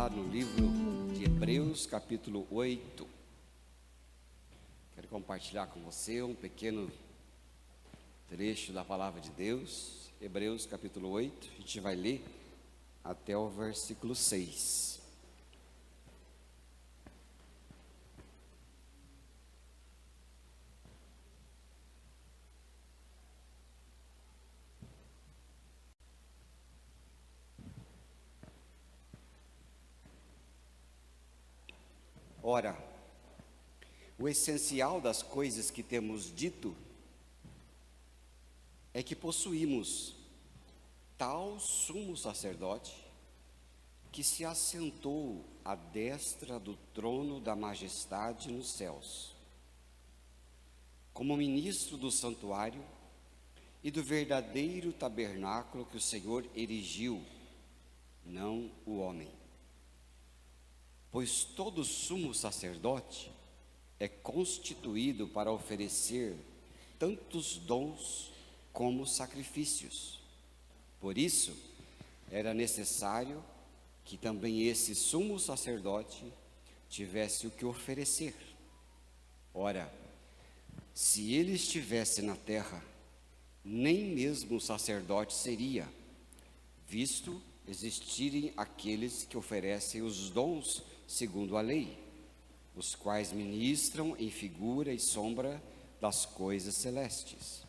lá no livro de Hebreus, capítulo 8. Quero compartilhar com você um pequeno trecho da palavra de Deus. Hebreus, capítulo 8, a gente vai ler até o versículo 6. Ora, o essencial das coisas que temos dito é que possuímos tal sumo sacerdote que se assentou à destra do trono da majestade nos céus, como ministro do santuário e do verdadeiro tabernáculo que o Senhor erigiu, não o homem. Pois todo sumo sacerdote é constituído para oferecer tantos dons como sacrifícios. Por isso, era necessário que também esse sumo sacerdote tivesse o que oferecer. Ora, se ele estivesse na terra, nem mesmo o sacerdote seria, visto existirem aqueles que oferecem os dons segundo a lei, os quais ministram em figura e sombra das coisas celestes.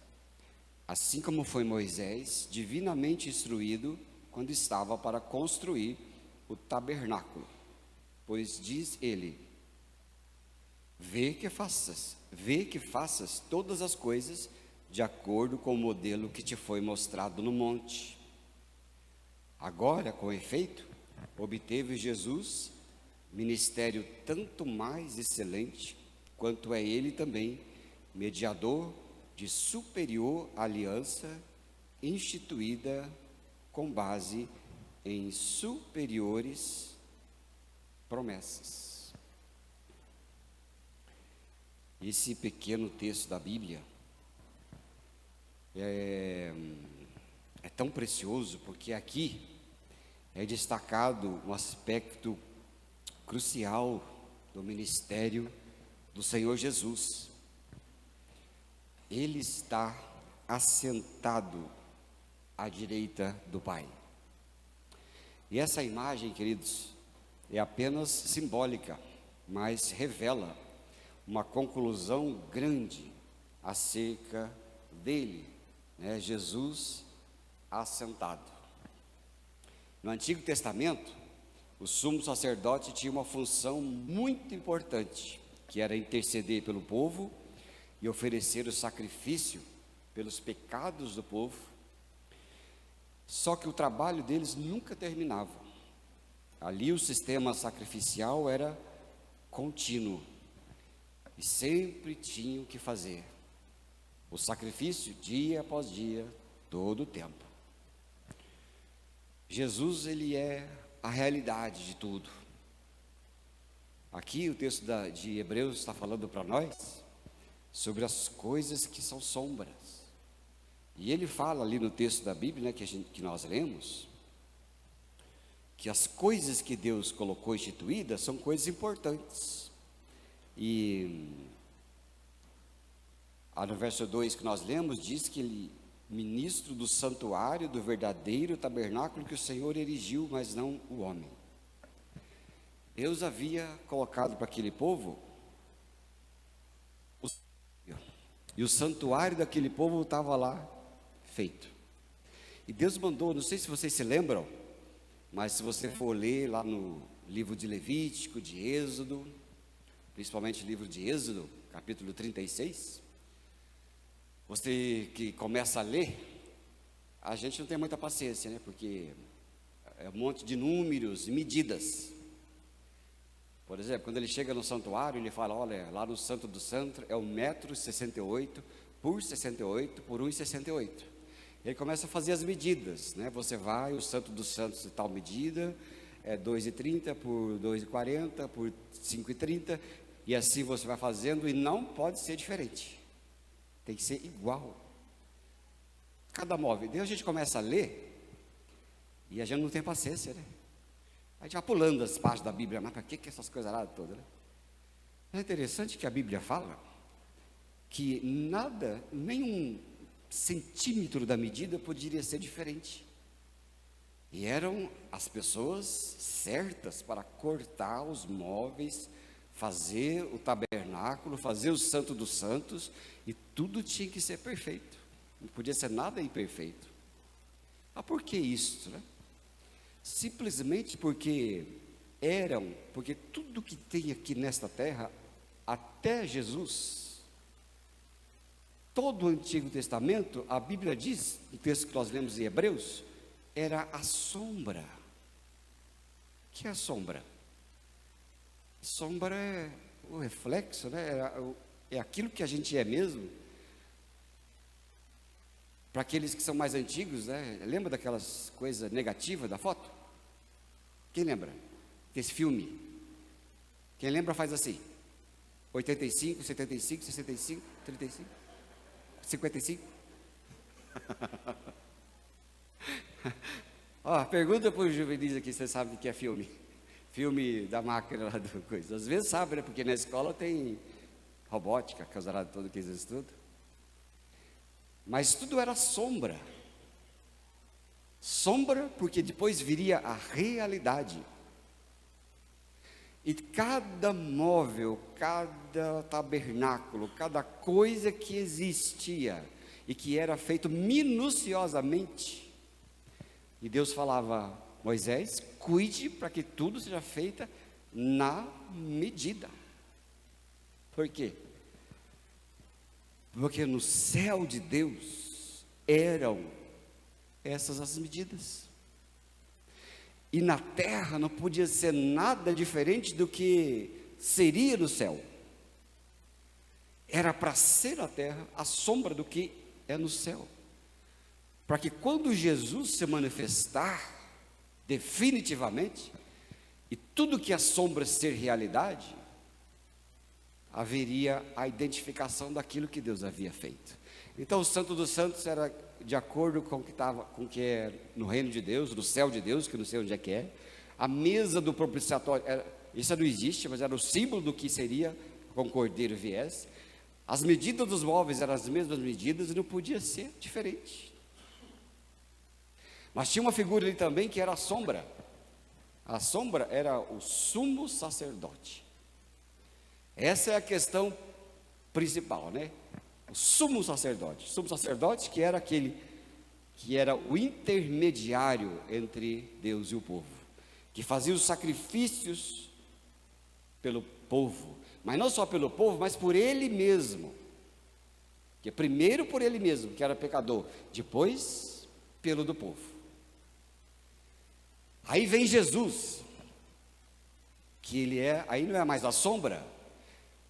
Assim como foi Moisés divinamente instruído quando estava para construir o tabernáculo, pois diz ele: vê que faças todas as coisas de acordo com o modelo que te foi mostrado no monte. Agora, com efeito, obteve Jesus ministério tanto mais excelente, quanto é ele também mediador de superior aliança, instituída com base em superiores promessas. Esse pequeno texto da Bíblia é tão precioso, porque aqui é destacado um aspecto crucial do ministério do Senhor Jesus. Ele está assentado à direita do Pai. E essa imagem, queridos, é apenas simbólica, mas revela uma conclusão grande acerca dele, né? Jesus assentado. No Antigo Testamento, o sumo sacerdote tinha uma função muito importante, que era interceder pelo povo e oferecer o sacrifício pelos pecados do povo. Só que o trabalho deles nunca terminava. Ali o sistema sacrificial era contínuo e sempre tinham que fazer o sacrifício dia após dia, todo o tempo. Jesus, ele é a realidade de tudo. Aqui o texto de Hebreus está falando para nós sobre as coisas que são sombras. E ele fala ali no texto da Bíblia, né, que nós lemos, que as coisas que Deus colocou instituídas são coisas importantes. E no verso 2 que nós lemos, diz que ele ministro do santuário, do verdadeiro tabernáculo que o Senhor erigiu, mas não o homem. Deus havia colocado para aquele povo e o santuário daquele povo estava lá feito. E Deus mandou, não sei se vocês se lembram, mas se você for ler lá no livro de Levítico, de Êxodo, principalmente o livro de Êxodo, capítulo 36, você que começa a ler, a gente não tem muita paciência, né? Porque é um monte de números e medidas. Por exemplo, quando ele chega no santuário, ele fala: olha, lá no Santo do Santo é 1,68 m por 68 por 1,68. Ele começa a fazer as medidas, né? Você vai, o Santo dos Santos de tal medida, é 2,30 por 2,40 por 5,30, e assim você vai fazendo, e não pode ser diferente. Tem que ser igual. Cada móvel. Daí a gente começa a ler e a gente não tem paciência, né? A gente vai pulando as páginas da Bíblia, mas para que essas coisas lá todas, né? É interessante que a Bíblia fala que nada, nem 1 centímetro da medida poderia ser diferente. E eram as pessoas certas para cortar os móveis, fazer o tabernáculo, fazer o Santo dos Santos, e tudo tinha que ser perfeito. Não podia ser nada imperfeito. Ah, por que isso, né? Simplesmente porque tudo que tem aqui nesta terra, até Jesus, todo o Antigo Testamento, a Bíblia diz, no texto que nós lemos em Hebreus, era a sombra. O que é a sombra? Sombra é o reflexo, né? É aquilo que a gente é mesmo. Para aqueles que são mais antigos, né? Lembra daquelas coisas negativas da foto? Quem lembra desse filme? Quem lembra faz assim: 85, 75, 65, 35, 55. Ó, pergunta para os juvenis aqui se você sabe o que é filme. Filme da máquina lá do coisa. Às vezes sabe, né? Porque na escola tem robótica, causará todo que eles estudam. Mas tudo era sombra. Sombra, porque depois viria a realidade. E cada móvel, cada tabernáculo, cada coisa que existia e que era feito minuciosamente. E Deus falava: Moisés, cuide para que tudo seja feito na medida. Por quê? Porque no céu de Deus eram essas as medidas. E na terra não podia ser nada diferente do que seria no céu. Era para ser na terra a sombra do que é no céu. Para que quando Jesus se manifestar definitivamente, e tudo que a sombra ser realidade, haveria a identificação daquilo que Deus havia feito. Então o Santo dos Santos era de acordo com o que estava, com o que é no reino de Deus, no céu de Deus, que não sei onde é que é. A mesa do propiciatório, isso não existe, mas era o símbolo do que seria com o cordeiro viesse. As medidas dos móveis eram as mesmas medidas e não podia ser diferente. Mas tinha uma figura ali também que era a sombra. A sombra era o sumo sacerdote. Essa é a questão principal, né? O sumo sacerdote que era aquele que era o intermediário entre Deus e o povo, que fazia os sacrifícios pelo povo, mas não só pelo povo, mas por ele mesmo. Que primeiro por ele mesmo, que era pecador, depois pelo do povo. Aí vem Jesus, que ele aí não é mais a sombra.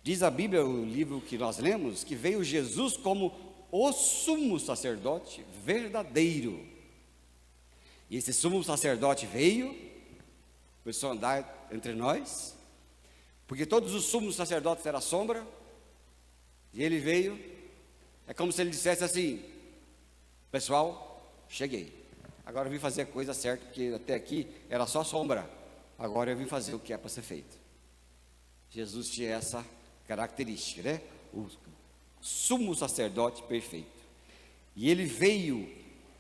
Diz a Bíblia, o livro que nós lemos, que veio Jesus como o sumo sacerdote verdadeiro. E esse sumo sacerdote veio, começou a andar entre nós, porque todos os sumos sacerdotes eram sombra, e ele veio, é como se ele dissesse assim: pessoal, cheguei. Agora eu vim fazer a coisa certa, porque até aqui era só sombra. Agora eu vim fazer o que é para ser feito. Jesus tinha essa característica, né? O sumo sacerdote perfeito. E ele veio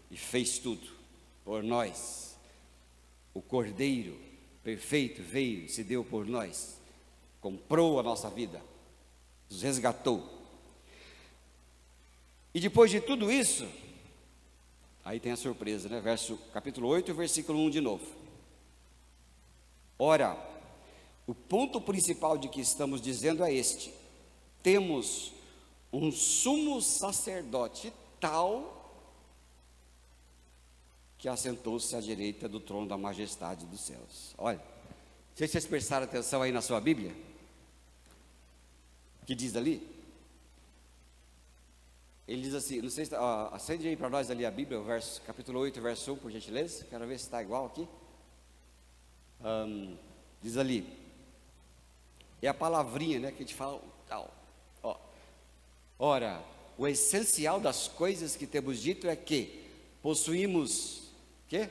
e fez tudo por nós. O Cordeiro perfeito veio, se deu por nós, comprou a nossa vida, nos resgatou. E depois de tudo isso, aí tem a surpresa, né? Capítulo 8, versículo 1 de novo. Ora, o ponto principal de que estamos dizendo é este: temos um sumo sacerdote tal que assentou-se à direita do trono da majestade dos céus. Olha, não sei se vocês prestaram atenção aí na sua Bíblia, que diz ali. Ele diz assim, não sei se, acende aí para nós ali a Bíblia, capítulo 8, verso 1, por gentileza. Quero ver se está igual aqui. Diz ali, é a palavrinha, né, que a gente fala, tal. Ora, o essencial das coisas que temos dito é que possuímos, quê?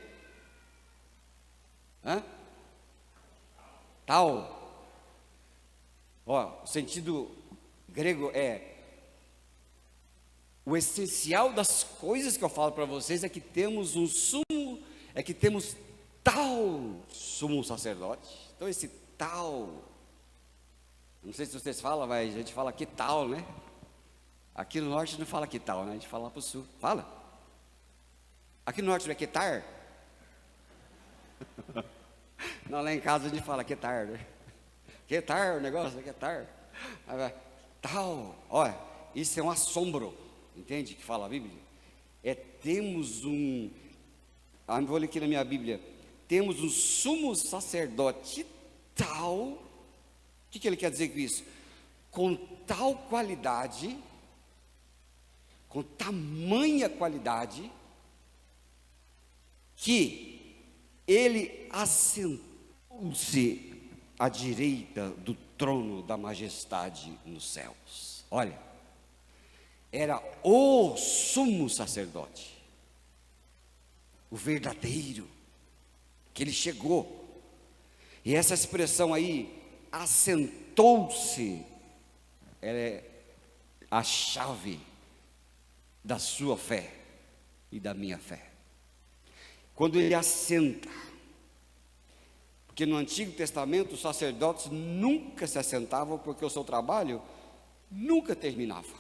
tal. Ó, o sentido grego é: o essencial das coisas que eu falo para vocês é que temos um sumo, é que temos tal sumo sacerdote. Então esse tal, não sei se vocês falam, mas a gente fala que tal, né? Aqui no norte não fala que tal, né? A gente fala lá para o sul. Fala. Aqui no norte não é que tar? Não, lá em casa a gente fala que tar, né? Que tar o negócio, que tar. Tal, olha, isso é um assombro, entende? Que fala a Bíblia. Temos vou ler aqui na minha Bíblia. Temos um sumo sacerdote tal. O que ele quer dizer com isso? Com tal qualidade, com tamanha qualidade, que ele assentou-se à direita do trono da majestade nos céus. Olha, era o sumo sacerdote, o verdadeiro, que ele chegou. E essa expressão aí, assentou-se, é a chave da sua fé e da minha fé. Quando ele assenta, porque no Antigo Testamento os sacerdotes nunca se assentavam, porque o seu trabalho nunca terminava.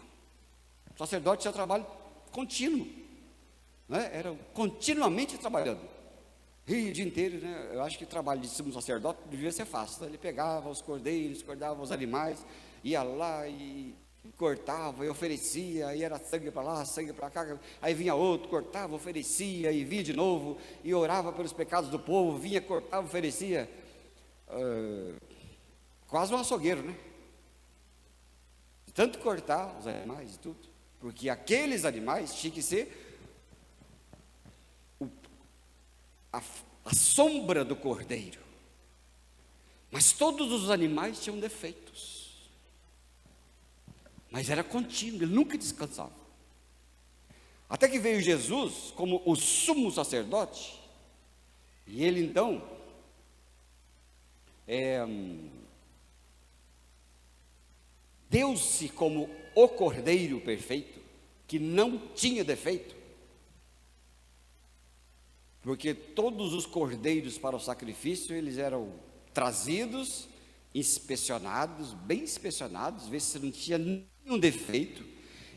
O sacerdote tinha trabalho contínuo, né? Era continuamente trabalhando, e o dia inteiro, né? Eu acho que o trabalho de sumo sacerdote devia ser fácil, né? Ele pegava os cordeiros, cortava os animais, ia lá e cortava e oferecia, e era sangue para lá, sangue para cá, aí vinha outro, cortava, oferecia, e vinha de novo, e orava pelos pecados do povo, vinha, cortava, oferecia, quase um açougueiro, né? De tanto cortar os animais e tudo, porque aqueles animais tinham que ser a sombra do cordeiro, mas todos os animais tinham defeitos, mas era contínuo, ele nunca descansava, até que veio Jesus como o sumo sacerdote, e ele então deu-se como o cordeiro perfeito, que não tinha defeito, porque todos os cordeiros para o sacrifício, eles eram trazidos, inspecionados, bem inspecionados, ver se não tinha nenhum defeito,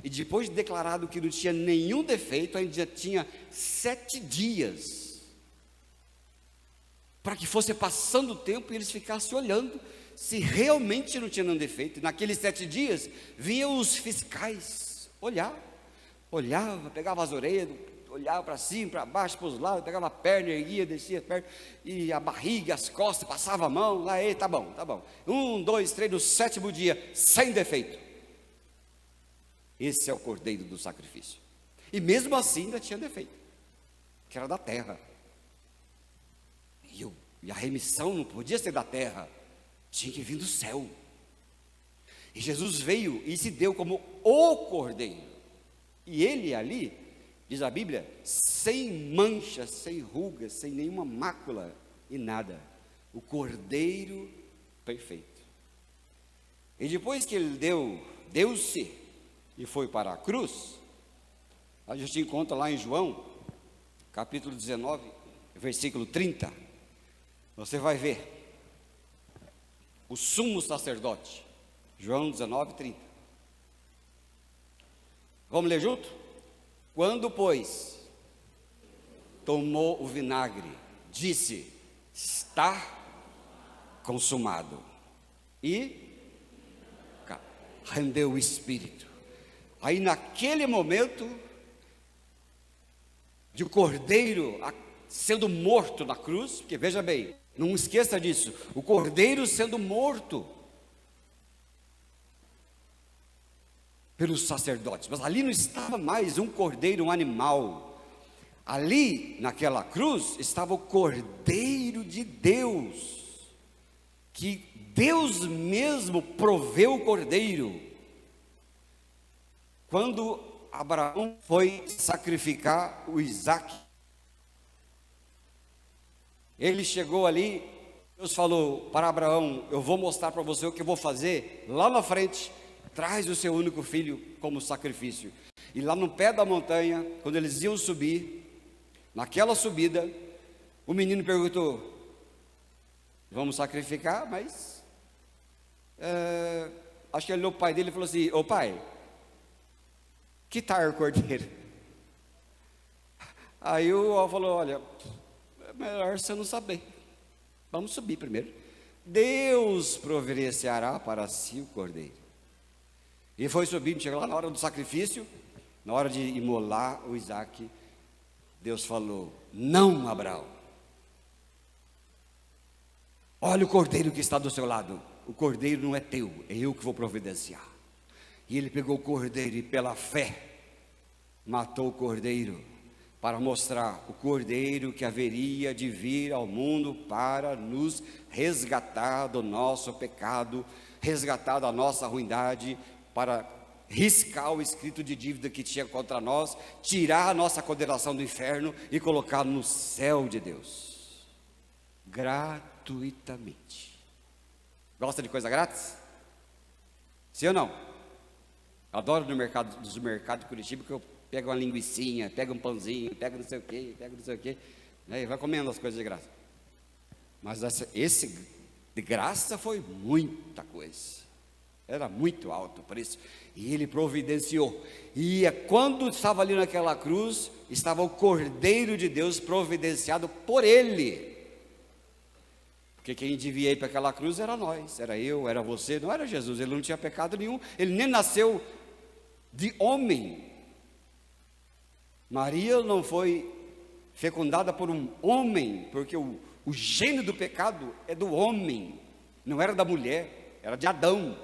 e depois de declarado que não tinha nenhum defeito, ainda tinha 7 dias, para que fosse passando o tempo e eles ficassem olhando, se realmente não tinha nenhum defeito. Naqueles 7 dias, vinham os fiscais, olhava, pegava as orelhas, olhava para cima, para baixo, para os lados, pegava a perna, erguia, descia a perna, e a barriga, as costas, passava a mão, lá, tá bom, 1, 2, 3, no 7º dia, sem defeito. Esse é o cordeiro do sacrifício, e mesmo assim ainda tinha defeito, que era da terra, e a remissão não podia ser da terra, tinha que vir do céu, e Jesus veio e se deu como o cordeiro, e ele ali, diz a Bíblia, sem mancha, sem ruga, sem nenhuma mácula e nada, o cordeiro perfeito. E depois que ele deu-se e foi para a cruz, a gente encontra lá em João, capítulo 19, versículo 30, você vai ver o sumo sacerdote, João 19, 30. Vamos ler junto? Quando, pois, tomou o vinagre, disse: está consumado, e rendeu o espírito. Aí naquele momento, de o cordeiro sendo morto na cruz, porque veja bem, não esqueça disso, o cordeiro sendo morto pelos sacerdotes, mas ali não estava mais um cordeiro, um animal, ali naquela cruz estava o cordeiro de Deus, que Deus mesmo proveu o cordeiro, quando Abraão foi sacrificar o Isaque, ele chegou ali, Deus falou para Abraão: eu vou mostrar para você o que eu vou fazer lá na frente. Traz o seu único filho como sacrifício. E lá no pé da montanha, quando eles iam subir, naquela subida, o menino perguntou: vamos sacrificar? Mas acho que ele olhou o pai dele e falou assim: ô pai, que tal o cordeiro? Aí o avô falou: olha, é melhor você não saber, vamos subir primeiro. Deus providenciará para si o cordeiro. E foi subindo, chegou lá na hora do sacrifício, na hora de imolar o Isaac. Deus falou: não, Abraão, olha o cordeiro que está do seu lado. O cordeiro não é teu, é eu que vou providenciar. E ele pegou o cordeiro e pela fé matou o cordeiro, para mostrar o cordeiro que haveria de vir ao mundo para nos resgatar do nosso pecado, resgatar da nossa ruindade, para riscar o escrito de dívida que tinha contra nós, tirar a nossa condenação do inferno e colocar no céu de Deus, gratuitamente. Gosta de coisa grátis? Sim ou não? Adoro no mercado de Curitiba, que eu pego uma linguicinha, pego um pãozinho, pego não sei o que, né, e vai comendo as coisas de graça. Mas esse de graça foi muita coisa. Era muito alto o preço. E ele providenciou. E quando estava ali naquela cruz, estava o Cordeiro de Deus providenciado por ele. Porque quem devia ir para aquela cruz era nós, era eu, era você, não era Jesus. Ele não tinha pecado nenhum, ele nem nasceu de homem. Maria não foi fecundada por um homem, porque o gênio do pecado é do homem, não era da mulher, era de Adão.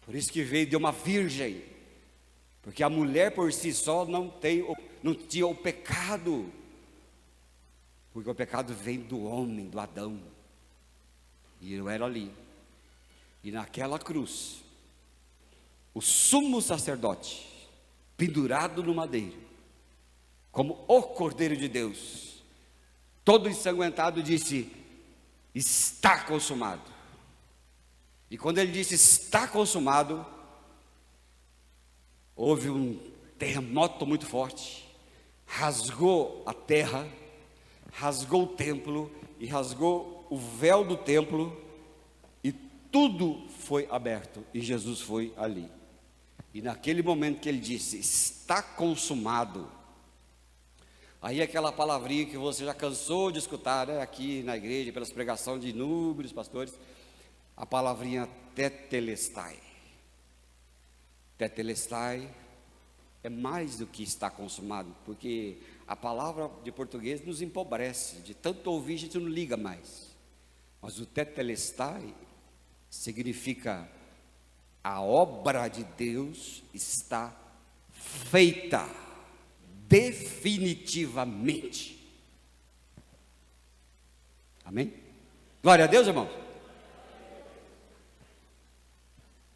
Por isso que veio de uma virgem, porque a mulher por si só não tinha o pecado, porque o pecado vem do homem, do Adão, e eu era ali. E naquela cruz, o sumo sacerdote, pendurado no madeiro, como o Cordeiro de Deus, todo ensanguentado, disse: está consumado. E quando ele disse está consumado, houve um terremoto muito forte, rasgou a terra, rasgou o templo e rasgou o véu do templo, e tudo foi aberto, e Jesus foi ali. E naquele momento que ele disse está consumado, aí aquela palavrinha que você já cansou de escutar, né, aqui na igreja, pelas pregações de inúmeros pastores, a palavrinha tetelestai. Tetelestai é mais do que está consumado, porque a palavra de português nos empobrece, de tanto ouvir a gente não liga mais. Mas o tetelestai significa: a obra de Deus está feita definitivamente. Amém? Glória a Deus, irmão.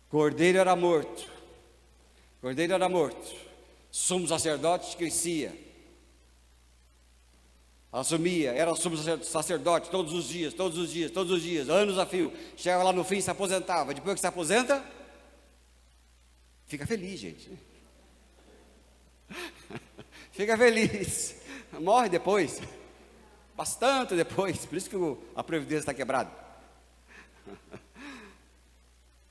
Cordeiro era morto, sumo sacerdote crescia, assumia, era sumo sacerdote todos os dias, anos a fio, chegava lá no fim e se aposentava. Depois que se aposenta, fica feliz, gente, fica feliz, morre depois, bastante depois, por isso que a previdência está quebrada.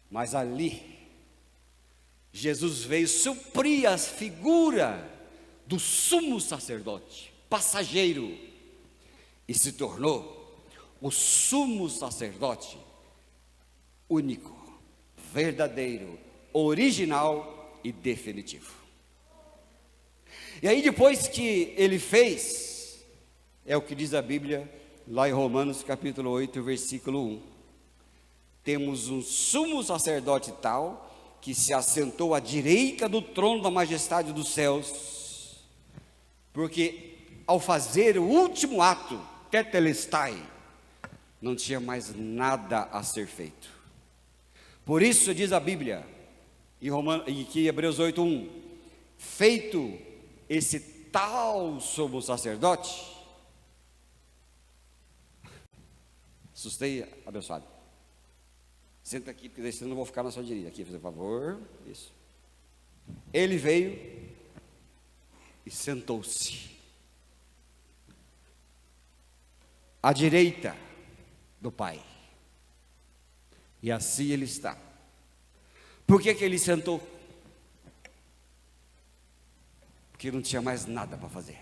Mas ali, Jesus veio suprir a figura do sumo sacerdote, passageiro, e se tornou o sumo sacerdote único, verdadeiro, original e definitivo. E aí, depois que ele fez, é o que diz a Bíblia lá em Romanos capítulo 8, versículo 1. Temos um sumo sacerdote tal, que se assentou à direita do trono da majestade dos céus, porque ao fazer o último ato, tetelestai, não tinha mais nada a ser feito. Por isso diz a Bíblia, em Hebreus 8:1, feito esse tal sumo sacerdote, Assustei, abençoado. Senta aqui, porque senão eu não vou ficar na sua direita. Aqui, por favor. Isso. Ele veio e sentou-se à direita do Pai. E assim ele está. Por que ele sentou? Porque não tinha mais nada para fazer.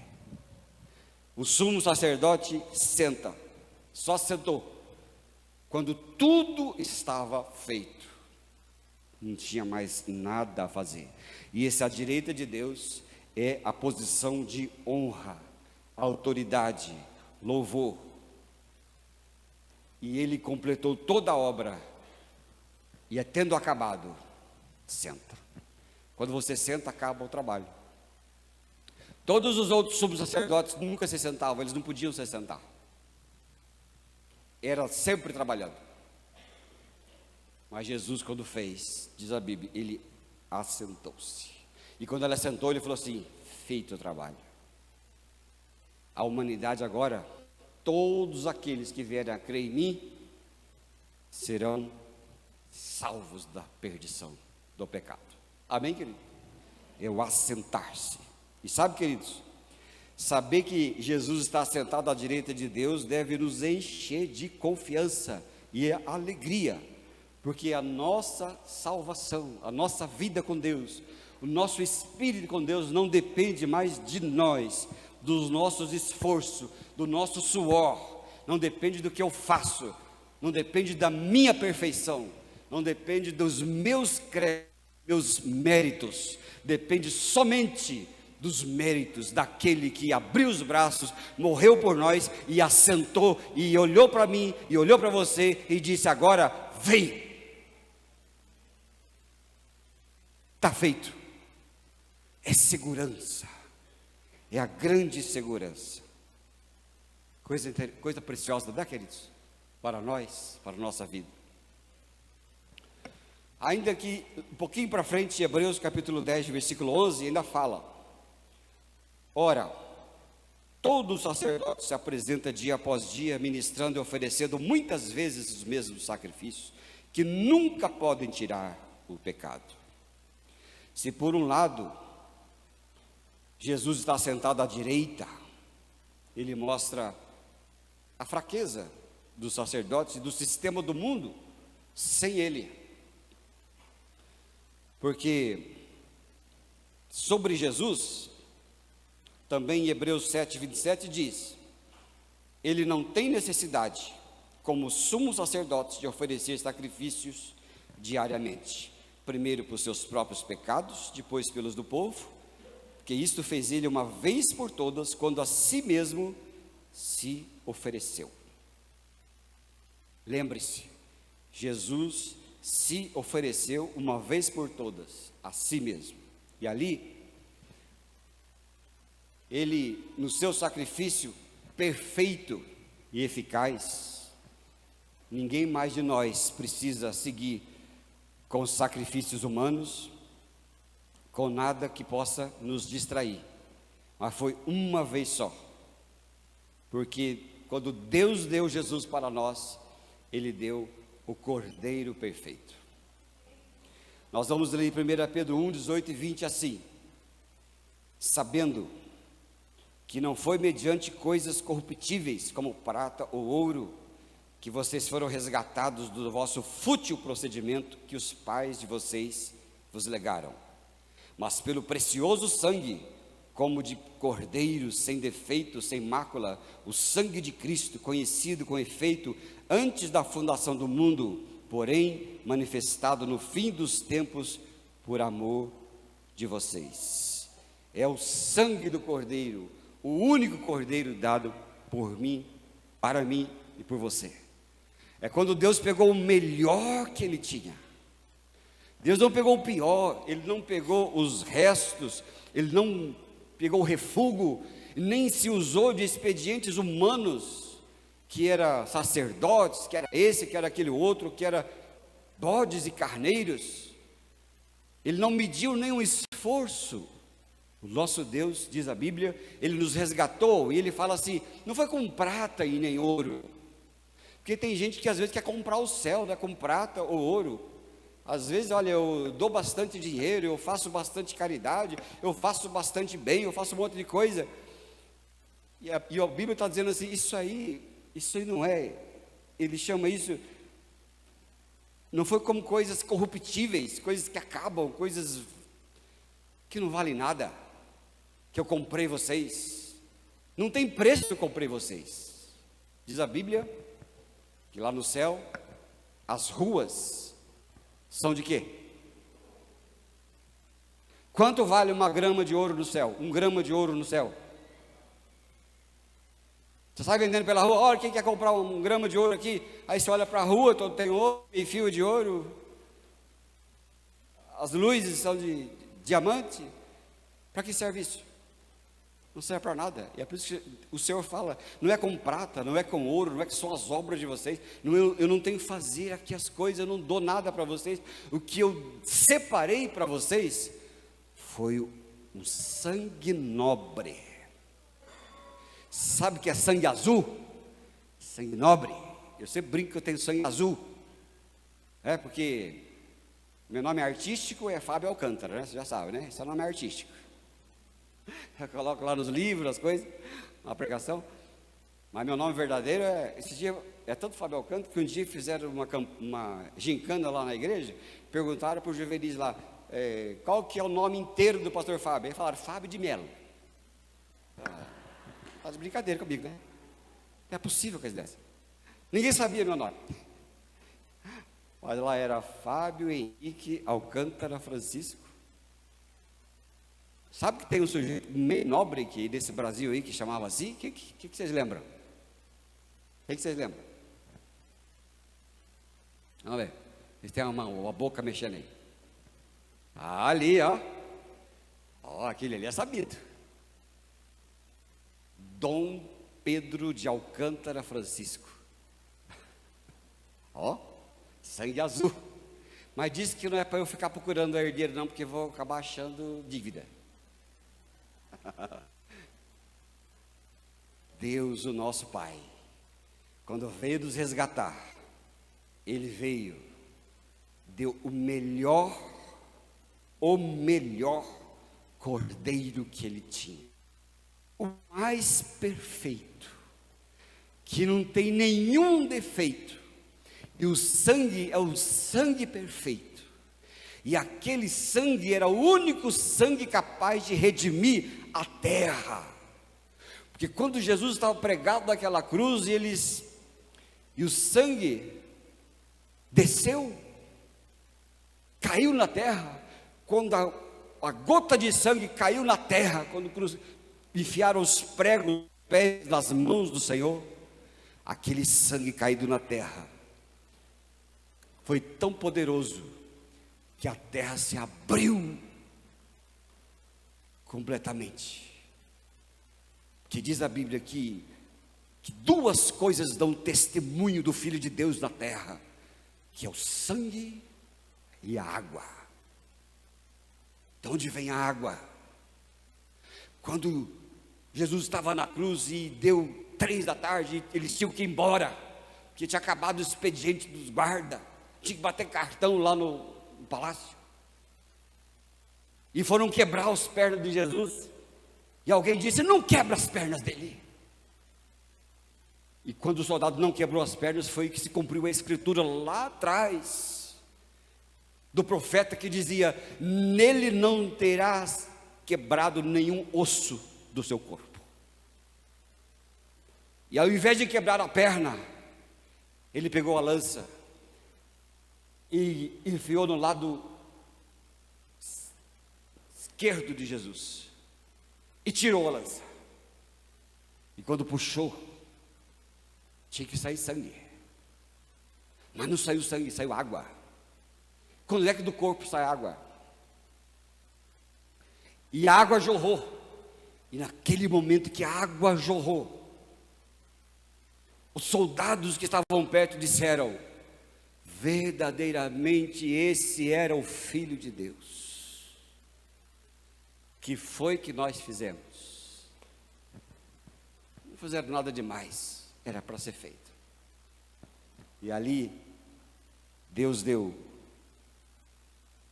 O sumo sacerdote senta, só sentou quando tudo estava feito. Não tinha mais nada a fazer. E essa direita de Deus é a posição de honra, autoridade, louvor. E ele completou toda a obra. E tendo acabado, senta. Quando você senta, acaba o trabalho. Todos os outros sumos sacerdotes nunca se sentavam, eles não podiam se sentar. Era sempre trabalhando. Mas Jesus, quando fez, diz a Bíblia, ele assentou-se. E quando ele assentou, ele falou assim: feito o trabalho. A humanidade agora, todos aqueles que vierem a crer em mim, serão salvos da perdição, do pecado. Amém, querido? É o assentar-se. E sabe, queridos, saber que Jesus está sentado à direita de Deus deve nos encher de confiança e alegria, porque a nossa salvação, a nossa vida com Deus, o nosso espírito com Deus não depende mais de nós, dos nossos esforços, do nosso suor, não depende do que eu faço, não depende da minha perfeição, não depende dos meus méritos, depende somente dos méritos daquele que abriu os braços, morreu por nós e assentou e olhou para mim e olhou para você e disse: agora vem, está feito. É segurança, é a grande segurança, coisa preciosa, não é, queridos? Para nós, para a nossa vida. Ainda que um pouquinho para frente, Hebreus capítulo 10, versículo 11, ainda fala: ora, todo sacerdote se apresenta dia após dia, ministrando e oferecendo muitas vezes os mesmos sacrifícios, que nunca podem tirar o pecado. Se por um lado, Jesus está sentado à direita, ele mostra a fraqueza dos sacerdotes e do sistema do mundo sem ele. Porque sobre Jesus, também em Hebreus 7, 27 diz: ele não tem necessidade, como sumo sacerdote, de oferecer sacrifícios diariamente, primeiro por seus próprios pecados, depois pelos do povo, porque isto fez ele uma vez por todas, quando a si mesmo se ofereceu. Lembre-se, Jesus se ofereceu uma vez por todas, a si mesmo. E ali, ele, no seu sacrifício perfeito e eficaz, ninguém mais de nós precisa seguir com os sacrifícios humanos, com nada que possa nos distrair. Mas foi uma vez só. Porque quando Deus deu Jesus para nós, ele deu o Cordeiro perfeito. Nós vamos ler em 1 Pedro 1, 18 e 20 assim: sabendo que não foi mediante coisas corruptíveis, como prata ou ouro, que vocês foram resgatados do vosso fútil procedimento que os pais de vocês vos legaram, mas pelo precioso sangue, como de cordeiro sem defeito, sem mácula, o sangue de Cristo, conhecido com efeito antes da fundação do mundo, porém manifestado no fim dos tempos por amor de vocês. É o sangue do cordeiro, o único cordeiro dado por mim, para mim e por você. É quando Deus pegou o melhor que ele tinha. Deus não pegou o pior, ele não pegou os restos, ele não pegou o refúgio, nem se usou de expedientes humanos, que era sacerdotes, que era esse, que era aquele outro, que era bodes e carneiros. Ele não mediu nenhum esforço. O nosso Deus, diz a Bíblia, ele nos resgatou, e ele fala assim: não foi com prata e nem ouro, Porque tem gente que às vezes quer comprar o céu, né, com prata ou ouro. Às vezes, olha, eu dou bastante dinheiro, eu faço bastante caridade, eu faço bastante bem, eu faço um monte de coisa. E a Bíblia está dizendo assim, isso aí não é. Ele chama isso, não foi como coisas corruptíveis, coisas que acabam, coisas que não valem nada, que eu comprei vocês. Não tem preço que eu comprei vocês. Diz a Bíblia que lá no céu, as ruas são de quê? Quanto vale uma grama de ouro no céu? Um grama de ouro no céu? Você sai vendendo pela rua, olha, quem quer comprar um grama de ouro aqui? Aí você olha para a rua, todo tem ouro, e fio de ouro. As luzes são de diamante. Para que serve isso? Não serve para nada. E é por isso que o Senhor fala, não é com prata, não é com ouro, não é que são as obras de vocês. Eu não tenho que fazer aqui as coisas, eu não dou nada para vocês. O que eu separei para vocês foi um sangue nobre. Sabe o que é sangue azul? Sangue nobre. Eu sempre brinco que eu tenho sangue azul. É porque meu nome artístico é Fábio Alcântara, né? Você já sabe, né? Esse é o nome artístico. Eu coloco lá nos livros, as coisas, na pregação. Mas meu nome verdadeiro esse dia é tanto Fábio Alcântara que um dia fizeram uma gincana lá na igreja, perguntaram para o juvenis lá, qual que é o nome inteiro do pastor Fábio? Aí falaram, Fábio de Melo. Faz brincadeira comigo, né? Não é possível coisa dessa. Ninguém sabia meu nome. Mas lá era Fábio Henrique Alcântara Francisco. Sabe que tem um sujeito meio nobre aqui desse Brasil aí que chamava assim? O que vocês lembram? O que vocês lembram? Vamos ver. Eles têm uma boca mexendo aí. Ali, ó. Ó, aquele ali é sabido. Dom Pedro de Alcântara Francisco. Ó, sangue azul. Mas disse que não é para eu ficar procurando a herdeira não, porque vou acabar achando dívida. Deus, o nosso Pai, quando veio nos resgatar, Ele veio, deu o melhor cordeiro que Ele tinha, o mais perfeito, que não tem nenhum defeito, e o sangue é o sangue perfeito. E aquele sangue era o único sangue capaz de redimir a terra. Porque quando Jesus estava pregado naquela cruz e o sangue desceu, caiu na terra, quando a gota de sangue caiu na terra, quando enfiaram os pregos nos pés, nas mãos do Senhor, aquele sangue caído na terra foi tão poderoso que a terra se abriu completamente. Que diz a Bíblia que duas coisas dão testemunho do Filho de Deus na terra, que é o sangue e a água. De onde vem a água? Quando Jesus estava na cruz e deu 3 da tarde, eles tinham que ir embora, porque tinha acabado o expediente dos guardas, tinha que bater cartão lá no palácio, e foram quebrar as pernas de Jesus, e alguém disse, não quebra as pernas dele, e quando o soldado não quebrou as pernas, foi que se cumpriu a escritura lá atrás, do profeta que dizia, nele não terás quebrado nenhum osso do seu corpo, e ao invés de quebrar a perna, ele pegou a lança, e enfiou no lado esquerdo de Jesus, e tirou a lança, e quando puxou, tinha que sair sangue, mas não saiu sangue, saiu água. Quando é que do corpo sai água? E a água jorrou, e naquele momento que a água jorrou, os soldados que estavam perto disseram, verdadeiramente esse era o Filho de Deus. Que foi que nós fizemos? Não fizeram nada demais, era para ser feito. E ali, Deus deu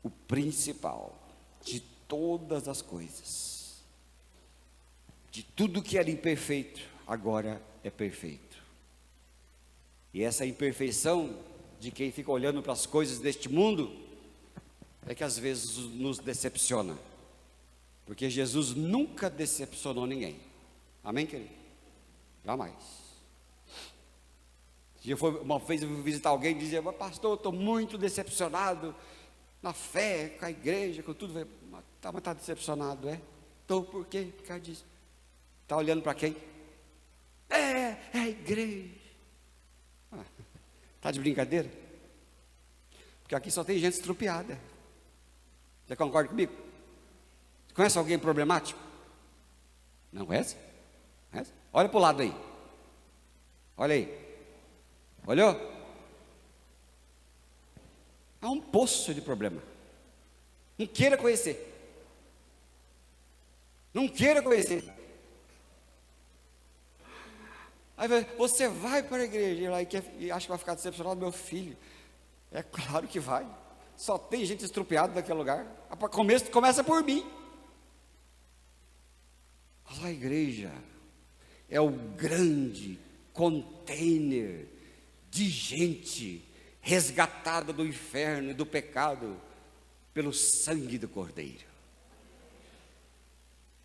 o principal de todas as coisas. De tudo que era imperfeito, agora é perfeito. E essa imperfeição de quem fica olhando para as coisas deste mundo é que às vezes nos decepciona. Porque Jesus nunca decepcionou ninguém. Amém, querido? Jamais. Uma vez eu fui visitar alguém e dizia: pastor, eu estou muito decepcionado na fé, com a igreja, com tudo. Mas está decepcionado, é? Estou, por quê? Por causa disso. Está olhando para quem? É a igreja. Está de brincadeira? Porque aqui só tem gente estrupiada. Você concorda comigo? Você conhece alguém problemático? Não conhece? Conhece? Olha para o lado aí. Olha aí. Olhou? Há um poço de problema. Não queira conhecer. Não queira conhecer. Aí você vai para a igreja e acha que vai ficar decepcionado, meu filho. É claro que vai. Só tem gente estrupiada naquele lugar. Começa por mim. Mas a igreja é o grande container de gente resgatada do inferno e do pecado pelo sangue do Cordeiro.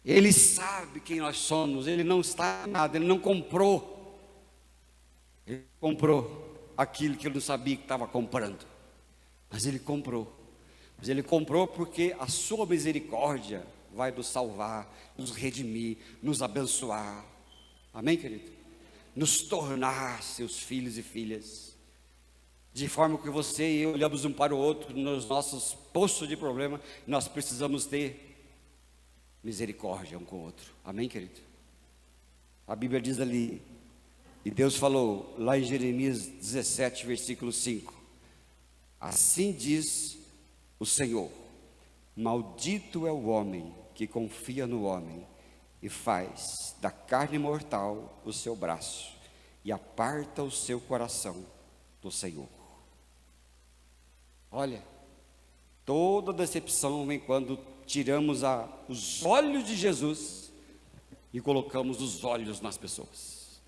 Ele sabe quem nós somos. Ele não está nada, ele não comprou. Ele comprou aquilo que ele não sabia que estava comprando. Mas ele comprou. Mas ele comprou porque a sua misericórdia vai nos salvar, nos redimir, nos abençoar. Amém, querido? Nos tornar seus filhos e filhas. De forma que você e eu olhamos um para o outro nos nossos poços de problema, nós precisamos ter misericórdia um com o outro. Amém, querido? A Bíblia diz ali, e Deus falou lá em Jeremias 17, versículo 5: assim diz o Senhor: maldito é o homem que confia no homem e faz da carne mortal o seu braço e aparta o seu coração do Senhor. Olha, toda decepção vem quando tiramos os olhos de Jesus e colocamos os olhos nas pessoas.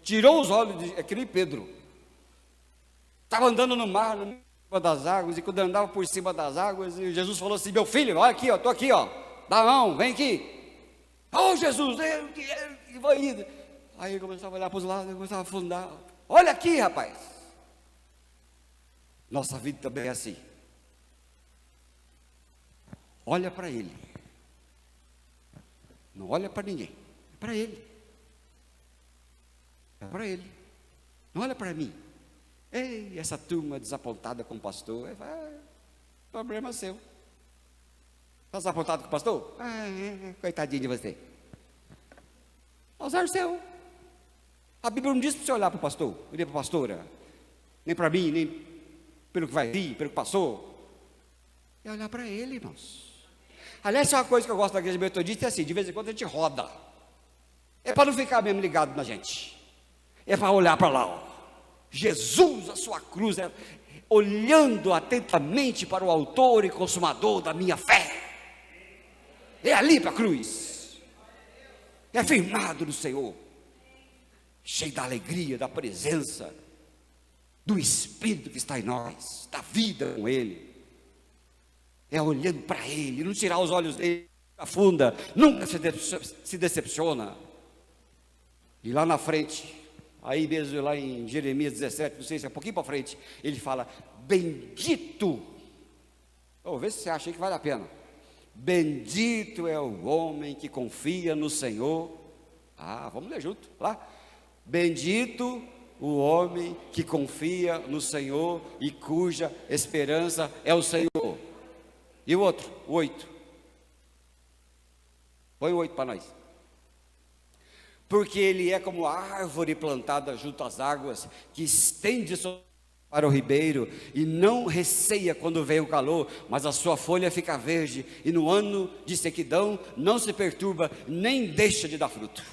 Tirou os olhos, é que nem Pedro. Estava andando no mar, no cima das águas, e quando andava por cima das águas, e Jesus falou assim: meu filho, olha aqui, estou aqui, dá a mão, vem aqui. Oh, Jesus, e vai indo. Aí ele começava a olhar para os lados, começava a afundar. Olha aqui, rapaz. Nossa vida também é assim. Olha para Ele. Não olha para ninguém, é para Ele. É para Ele. Não olha para mim. Ei, essa turma desapontada com o pastor, problema seu. Está desapontado com o pastor? Coitadinho de você. Azar seu. A Bíblia não diz para você olhar para o pastor, nem para a pastora, nem para mim, nem pelo que vai vir, pelo que passou. É olhar para Ele, irmãos. Aliás, é uma coisa que eu gosto da igreja metodista, é assim, de vez em quando a gente roda. É para não ficar mesmo ligado na gente. É para olhar para lá, Jesus, a sua cruz, olhando atentamente para o autor e consumador da minha fé. É ali para a cruz. É firmado no Senhor, cheio da alegria, da presença, do Espírito que está em nós, da vida com Ele. É olhando para Ele, não tirar os olhos dele, afunda, nunca se decepciona. E lá na frente, aí mesmo lá em Jeremias 17, não sei se é um pouquinho para frente, ele fala: bendito, vê se você acha que vale a pena. Bendito é o homem que confia no Senhor. Vamos ler junto, lá. Bendito o homem que confia no Senhor e cuja esperança é o Senhor. E o outro, o 8. Põe o 8 para nós. Porque ele é como a árvore plantada junto às águas, que estende para o ribeiro e não receia quando vem o calor, mas a sua folha fica verde, e no ano de sequidão não se perturba, nem deixa de dar fruto.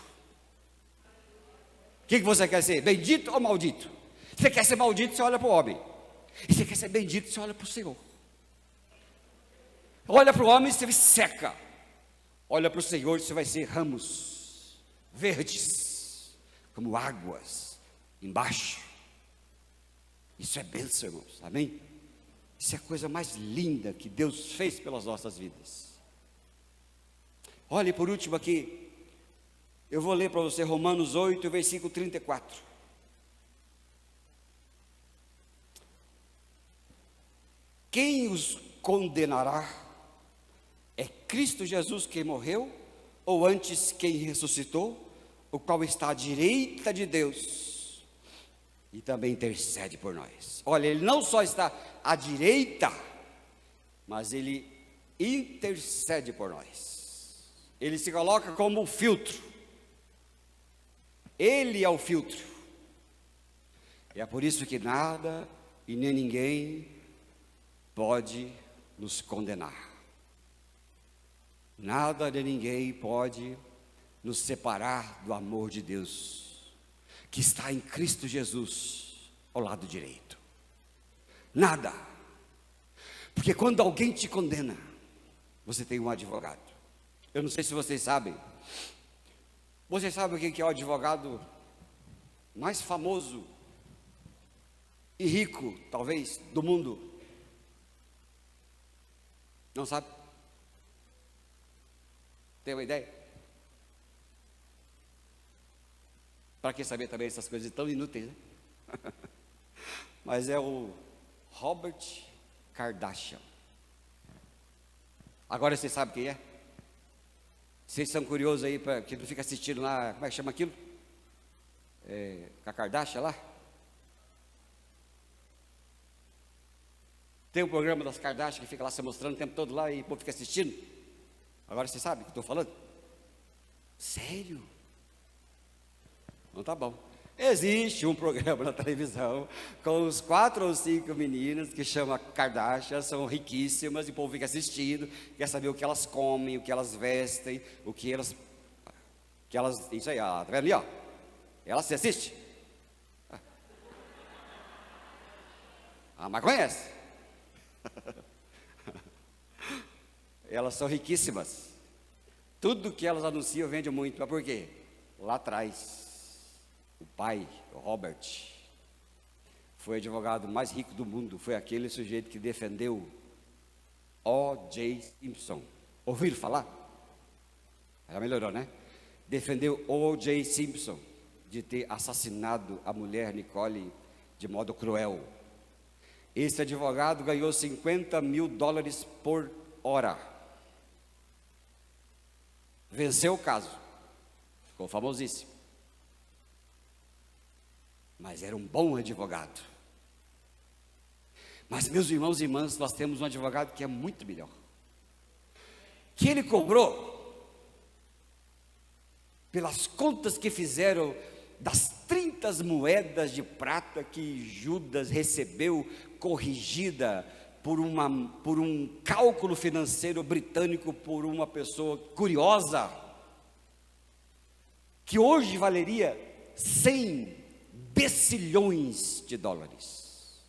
que você quer ser? Bendito ou maldito? Você quer ser maldito, você olha para o homem. E você quer ser bendito, você olha para o Senhor. Olha para o homem, você seca. Olha para o Senhor, você vai ser ramos verdes, como águas embaixo. Isso é bênção, irmãos, amém? Isso é a coisa mais linda que Deus fez pelas nossas vidas. Olhe por último aqui, eu vou ler para você Romanos 8, versículo 34. Quem os condenará? É Cristo Jesus quem morreu, ou antes quem ressuscitou, o qual está à direita de Deus e também intercede por nós. Olha, ele não só está à direita, mas ele intercede por nós. Ele se coloca como um filtro. Ele é o filtro. É por isso que nada e nem ninguém pode nos condenar. Nada nem ninguém pode nos separar do amor de Deus, que está em Cristo Jesus, ao lado direito. Nada. Porque quando alguém te condena, você tem um advogado. Eu não sei se vocês sabem. Vocês sabem o que é o advogado mais famoso e rico, talvez, do mundo? Não sabe? Tem uma ideia? Para que saber também essas coisas tão inúteis, né? Mas é o Robert Kardashian. Agora vocês sabem quem é? Vocês são curiosos aí, que não fica assistindo lá, como é que chama aquilo? Com a Kardashian lá? Tem um programa das Kardashian que fica lá se mostrando o tempo todo lá e o povo fica assistindo. Agora você sabe o que eu estou falando? Sério? Não, tá bom. Existe um programa na televisão com os 4 ou 5 meninas que chama Kardashian, são riquíssimas e o povo fica assistindo, quer saber o que elas comem, o que elas vestem, o que elas isso aí, ó, tá vendo ali, ó? Ela se assiste? Mas conhece? Elas são riquíssimas. Tudo que elas anunciam vende muito. Mas por quê? Lá atrás, o pai, o Robert, foi o advogado mais rico do mundo. Foi aquele sujeito que defendeu O.J. Simpson. Ouviram falar? Já melhorou, né? Defendeu O.J. Simpson de ter assassinado a mulher Nicole de modo cruel. Esse advogado ganhou $50 mil por hora. Venceu o caso, ficou famosíssimo. Mas era um bom advogado. Mas, meus irmãos e irmãs, nós temos um advogado que é muito melhor. Que ele cobrou pelas contas que fizeram das 30 moedas de prata que Judas recebeu, corrigida por um cálculo financeiro britânico, por uma pessoa curiosa, que hoje valeria 100 decilhões de dólares.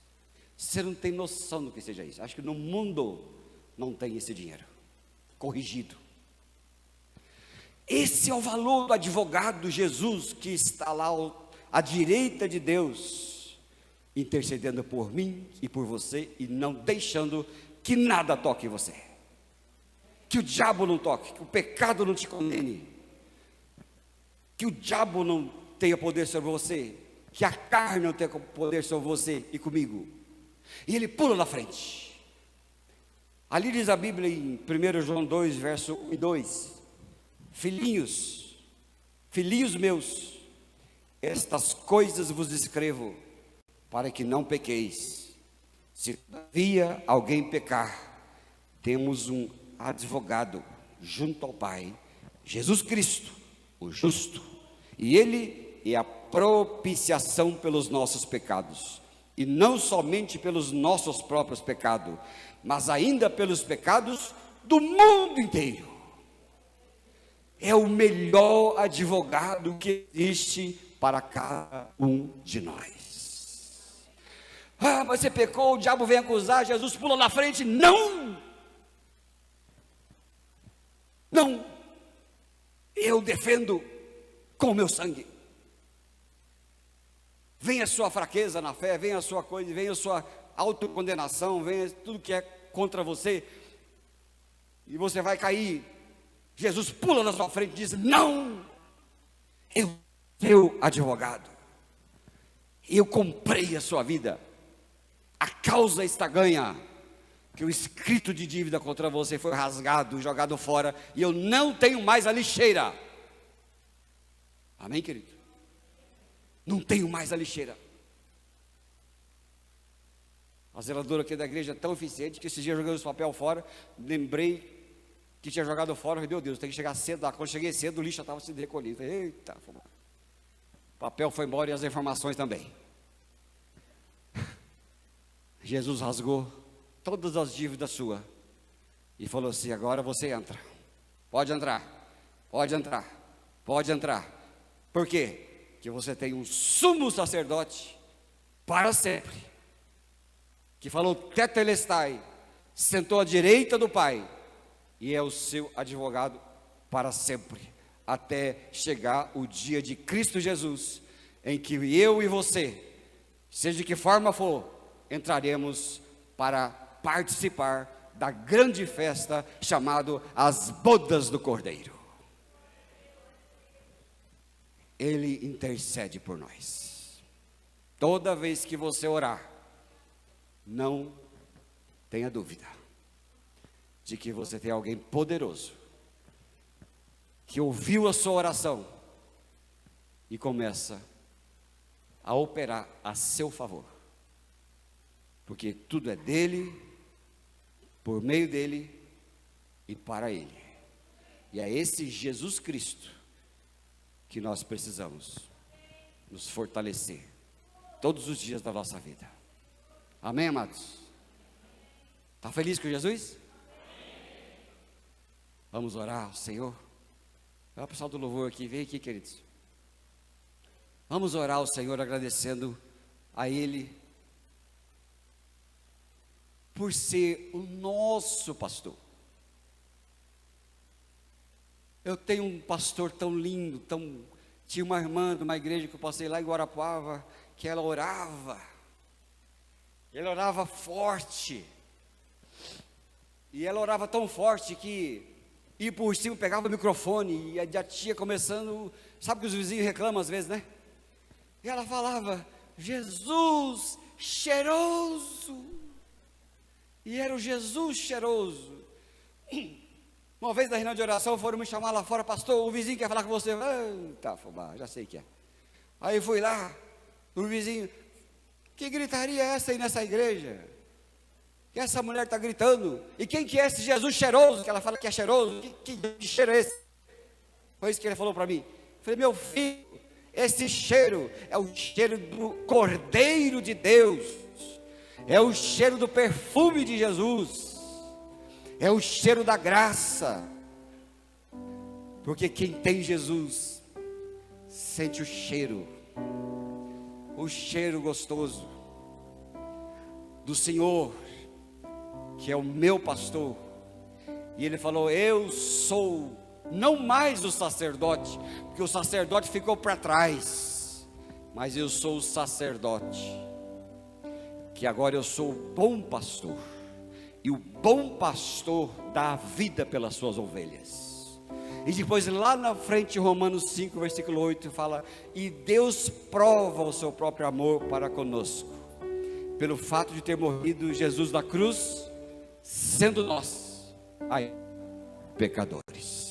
Você não tem noção do que seja isso. Acho que no mundo não tem esse dinheiro corrigido. Esse é o valor do advogado Jesus, que está lá à direita de Deus, intercedendo por mim e por você, e não deixando que nada toque você, que o diabo não toque, que o pecado não te condene, que o diabo não tenha poder sobre você, que a carne não tenha poder sobre você e comigo. E ele pula na frente. Ali diz a Bíblia em 1 João 2, verso 1 e 2: filhinhos meus, estas coisas vos escrevo, para que não pequeis. Se todavia alguém pecar, temos um advogado junto ao Pai, Jesus Cristo, o justo, e ele é a propiciação pelos nossos pecados, e não somente pelos nossos próprios pecados, mas ainda pelos pecados do mundo inteiro. É o melhor advogado que existe para cada um de nós. Ah, mas você pecou, o diabo vem acusar, Jesus pula na frente. Não! Não! Eu defendo com o meu sangue. Vem a sua fraqueza na fé, vem a sua coisa, vem a sua autocondenação, vem tudo que é contra você, e você vai cair. Jesus pula na sua frente e diz: não, eu sou seu advogado, eu comprei a sua vida, a causa está ganha, que o escrito de dívida contra você foi rasgado, jogado fora, e eu não tenho mais a lixeira. Amém, querido? Não tenho mais a lixeira. A zeladora aqui da igreja é tão eficiente que esse dia eu joguei os papel fora, lembrei que tinha jogado fora, falei: meu Deus, tem que chegar cedo lá. Quando cheguei cedo, o lixo já estava se recolhido. Falei: eita, o papel foi embora e as informações também. Jesus rasgou todas as dívidas suas e falou assim: agora você entra, pode entrar, pode entrar, pode entrar. Por quê? Que você tem um sumo sacerdote para sempre, que falou tetelestai, sentou à direita do Pai, e é o seu advogado para sempre, até chegar o dia de Cristo Jesus, em que eu e você, seja de que forma for, entraremos para participar da grande festa chamada as bodas do Cordeiro. Ele intercede por nós. Toda vez que você orar, não tenha dúvida de que você tem alguém poderoso que ouviu a sua oração e começa a operar a seu favor, porque tudo é dele, por meio dele e para ele. E é esse Jesus Cristo que nós precisamos nos fortalecer todos os dias da nossa vida. Amém, amados? Está feliz com Jesus? Vamos orar ao Senhor. Olha o pessoal do louvor aqui, vem aqui, queridos. Vamos orar ao Senhor agradecendo a Ele por ser o nosso pastor. Eu tenho um pastor tão lindo, tinha uma irmã de uma igreja que eu passei lá em Guarapuava, que ela orava forte, e ela orava tão forte que ia por cima, pegava o microfone, e a tia começando, sabe que os vizinhos reclamam às vezes, né? E ela falava: Jesus cheiroso, e era o Jesus cheiroso. Uma vez na reunião de oração, foram me chamar lá fora: pastor, o vizinho quer falar com você. Tá, fubá, já sei que é. Aí fui lá, o vizinho: que gritaria é essa aí nessa igreja? Que essa mulher está gritando? E quem que é esse Jesus cheiroso, que ela fala que é cheiroso? Que cheiro é esse? Foi isso que ele falou para mim. Eu falei: meu filho, esse cheiro é o cheiro do Cordeiro de Deus, é o cheiro do perfume de Jesus, é o cheiro da graça, porque quem tem Jesus sente o cheiro gostoso do Senhor, que é o meu pastor. E ele falou: eu sou não mais o sacerdote, porque o sacerdote ficou para trás, mas eu sou o sacerdote, que agora eu sou o bom pastor, e o bom pastor dá a vida pelas suas ovelhas. E depois lá na frente, Romanos 5, versículo 8, fala: e Deus prova o seu próprio amor para conosco, pelo fato de ter morrido Jesus na cruz, sendo nós pecadores.